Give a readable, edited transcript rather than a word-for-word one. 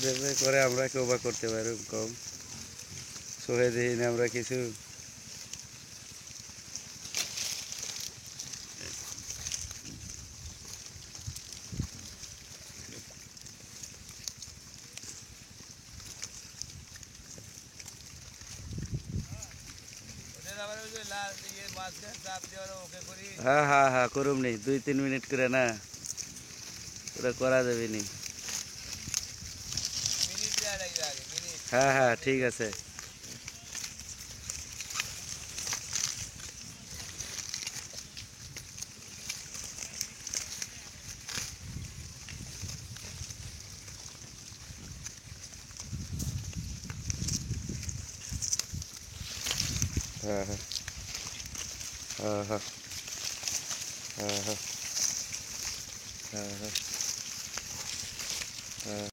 যেভাবে করে আমরা কেউ বা করতে পারি কম চোখে দেখি না আমরা কিছু। হ্যাঁ হ্যাঁ হ্যাঁ করুম নি 2-3 মিনিট করে না ওটা করা যাবে নি। হ্যাঁ হ্যাঁ ঠিক আছে। হ্যাঁ হ্যাঁ হ্যাঁ হ্যাঁ হ্যাঁ হ্যাঁ হ্যাঁ হ্যাঁ হ্যাঁ।